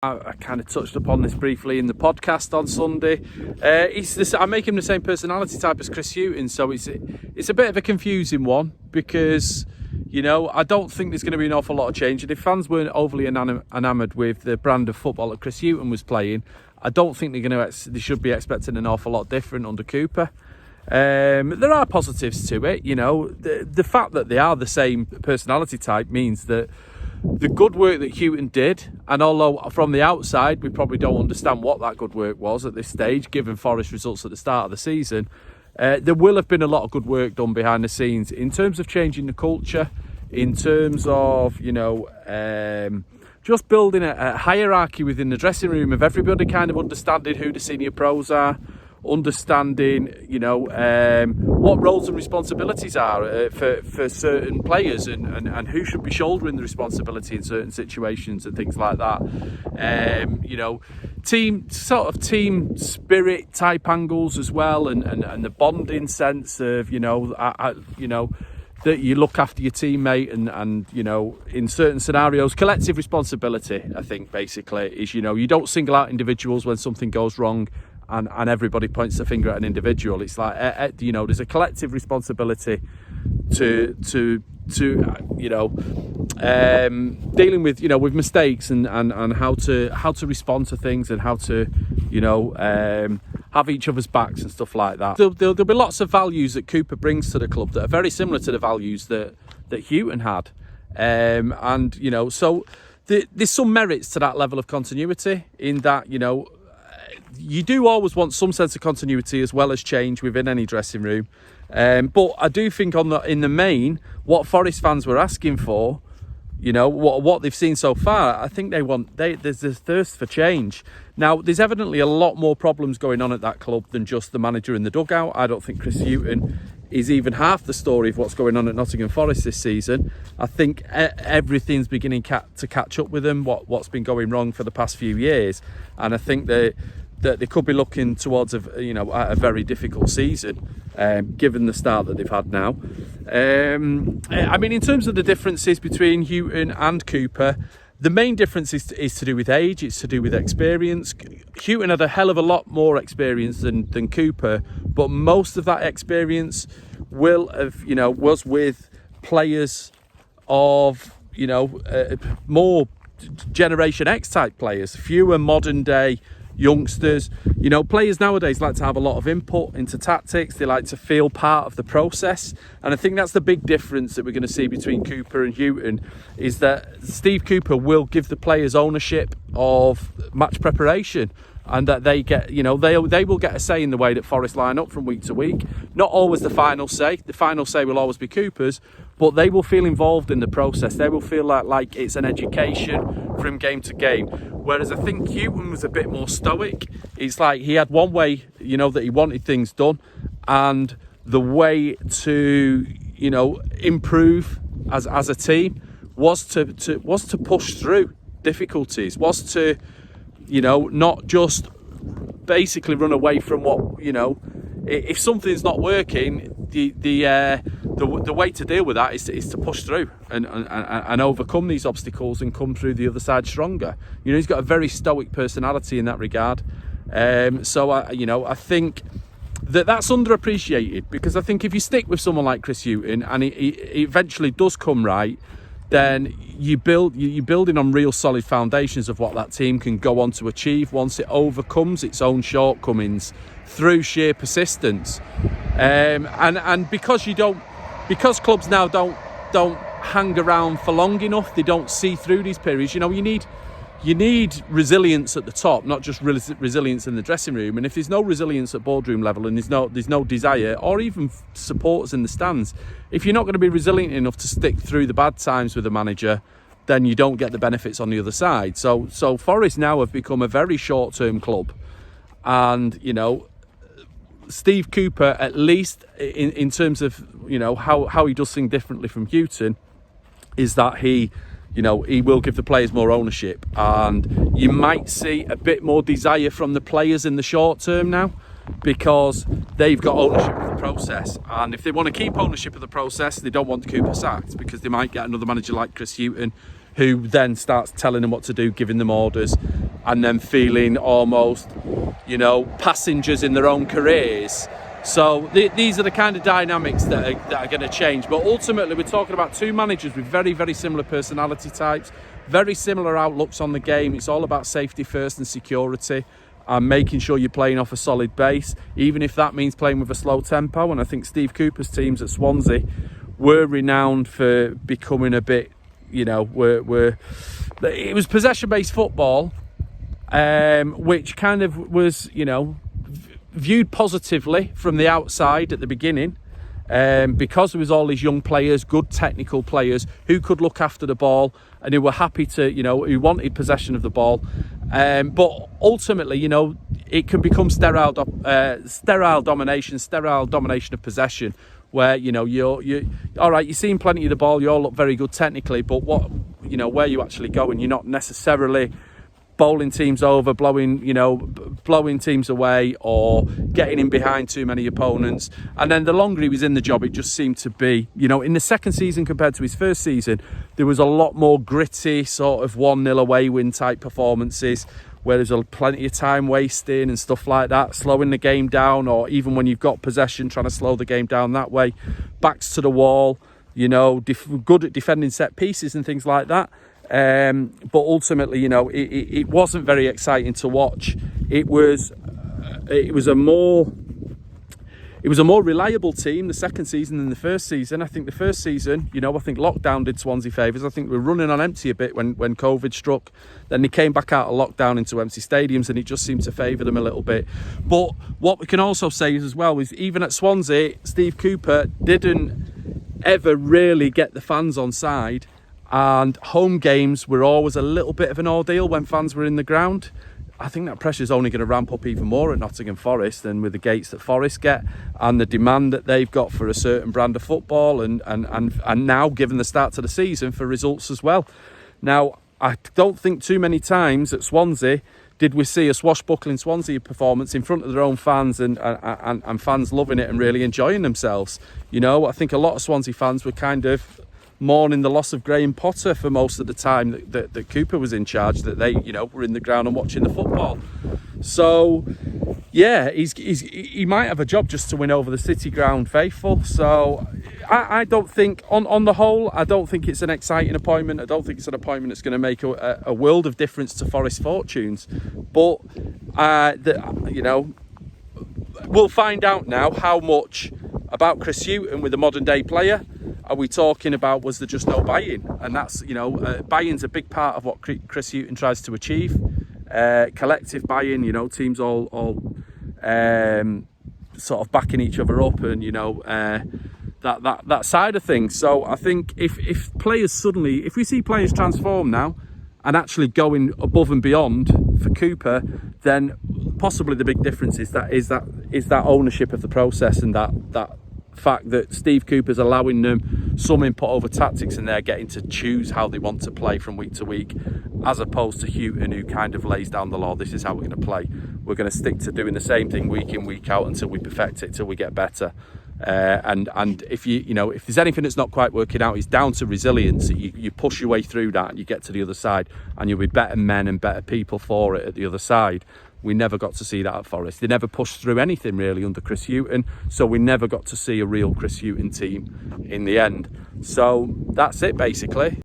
I kind of touched upon this briefly in the podcast on Sunday. I make him the same personality type as Chris Hughton, so it's a bit of a confusing one because, you know, I don't think there's going to be an awful lot of change. And if fans weren't overly enamoured with the brand of football that Chris Hughton was playing, I don't think they should be expecting an awful lot different under Cooper. There are positives to it, you know. The fact that they are the same personality type means that the good work that Hughton did, and although from the outside we probably don't understand what that good work was at this stage, given Forest results at the start of the season, there will have been a lot of good work done behind the scenes in terms of changing the culture, in terms of, you know, just building a hierarchy within the dressing room of everybody kind of understanding who the senior pros are, understanding, you know, what roles and responsibilities are for certain players and who should be shouldering the responsibility in certain situations and things like that. You know, team spirit type angles as well, and the bonding sense of, you know, that you look after your teammate and you know, in certain scenarios, collective responsibility, I think, basically, is, you know, you don't single out individuals when something goes wrong and everybody points the finger at an individual. It's like, you know, there's a collective responsibility to you know, dealing with, you know, with mistakes and how to respond to things and how to, you know, have each other's backs and stuff like that. There'll be lots of values that Cooper brings to the club that are very similar to the values that Hughton had, and, you know, so there's some merits to that level of continuity in that, you know, you do always want some sense of continuity as well as change within any dressing room. But I do think in the main, what Forest fans were asking for, you know, what they've seen so far, I think there's this thirst for change. Now, there's evidently a lot more problems going on at that club than just the manager in the dugout. I don't think Chris Hughton is even half the story of what's going on at Nottingham Forest this season. I think everything's beginning to catch up with them, what's been going wrong for the past few years. And I think that they could be looking towards a very difficult season, given the start that they've had now. I mean, in terms of the differences between Hughton and Cooper, the main difference is to do with age. It's to do with experience. Hughton had a hell of a lot more experience than Cooper, but most of that experience was with players of, you know, more Generation X type players, fewer modern day youngsters. You know, players nowadays like to have a lot of input into tactics. They like to feel part of the process, and I think that's the big difference that we're going to see between Cooper and Hughton, is that Steve Cooper will give the players ownership of match preparation, and that they get, you know, they will get a say in the way that Forest line up from week to week. Not always the final say. The final say will always be Cooper's, but they will feel involved in the process. They will feel like it's an education from game to game. Whereas I think Hughton was a bit more stoic. It's like he had one way, you know, that he wanted things done, and the way to, you know, improve as a team was to push through difficulties, was to, you know, not just basically run away from what, you know, if something's not working, the way to deal with that is to push through and overcome these obstacles and come through the other side stronger. You know, he's got a very stoic personality in that regard. So I think that's underappreciated, because I think if you stick with someone like Chris Hughton and he eventually does come right, then you're building on real solid foundations of what that team can go on to achieve once it overcomes its own shortcomings through sheer persistence. And because clubs now don't hang around for long enough, they don't see through these periods. You know, you need resilience at the top, not just resilience in the dressing room. And if there's no resilience at boardroom level, and there's no desire, or even supporters in the stands, if you're not going to be resilient enough to stick through the bad times with a manager, then you don't get the benefits on the other side. So Forest now have become a very short-term club, and, you know, Steve Cooper, at least in terms of, you know, how he does things differently from Hughton, is that he will give the players more ownership, and you might see a bit more desire from the players in the short term now, because they've got ownership of the process. And if they want to keep ownership of the process, they don't want Cooper sacked, because they might get another manager like Chris Hughton, who then starts telling them what to do, giving them orders, and then feeling almost, passengers in their own careers. So these are the kind of dynamics that are going to change. But ultimately, we're talking about two managers with very, very similar personality types, very similar outlooks on the game. It's all about safety first and security, and making sure you're playing off a solid base, even if that means playing with a slow tempo. And I think Steve Cooper's teams at Swansea were renowned for becoming a bit, it was possession-based football, which kind of was, viewed positively from the outside at the beginning, because there was all these young players, good technical players who could look after the ball and who were happy to, who wanted possession of the ball. But ultimately, it can become sterile domination of possession, where you're all right. You're seeing plenty of the ball. You all look very good technically, but where you actually going, you're not necessarily bowling teams over, blowing teams away, or getting in behind too many opponents. And then the longer he was in the job, it just seemed to be, in the second season compared to his first season, there was a lot more gritty sort of 1-0 away win type performances, where there's plenty of time wasting and stuff like that, slowing the game down, or even when you've got possession, trying to slow the game down that way, backs to the wall, good at defending set pieces and things like that. But ultimately, it wasn't very exciting to watch. It was a more reliable team the second season than the first season. I think the first season, I think lockdown did Swansea favours. I think we were running on empty a bit when COVID struck. Then they came back out of lockdown into empty stadiums, and it just seemed to favour them a little bit. But what we can also say as well is, even at Swansea, Steve Cooper didn't ever really get the fans on side. And home games were always a little bit of an ordeal when fans were in the ground. I think that pressure's only going to ramp up even more at Nottingham Forest, and with the gates that Forest get and the demand that they've got for a certain brand of football, and now, given the start to the season, for results as well. Now, I don't think too many times at Swansea did we see a swashbuckling Swansea performance in front of their own fans, and fans loving it and really enjoying themselves. I think a lot of Swansea fans were kind of mourning the loss of Graham Potter for most of the time that Cooper was in charge, that they were in the ground and watching the football. So yeah, he might have a job just to win over the City ground faithful. So I don't think, on the whole, I don't think it's an exciting appointment. I don't think it's an appointment that's going to make a world of difference to Forest fortunes. But we'll find out now how much about Chris Hughton with a modern day player are we talking about. Was there just no buy-in? And that's, buy-in's a big part of what Chris Hughton tries to achieve. Collective buy-in, teams all sort of backing each other up, and that side of things. So I think if we see players transform now and actually going above and beyond for Cooper, then possibly the big difference is that ownership of the process, and that fact that Steve Cooper's allowing them some input over tactics, and they're getting to choose how they want to play from week to week, as opposed to Hughton, who kind of lays down the law. This is how we're going to play. We're going to stick to doing the same thing week in, week out until we perfect it, till we get better. And if if there's anything that's not quite working out, it's down to resilience. You push your way through that, and you get to the other side, and you'll be better men and better people for it at the other side. We never got to see that at Forest. They never pushed through anything really under Chris Hughton, so we never got to see a real Chris Hughton team in the end. So that's it basically.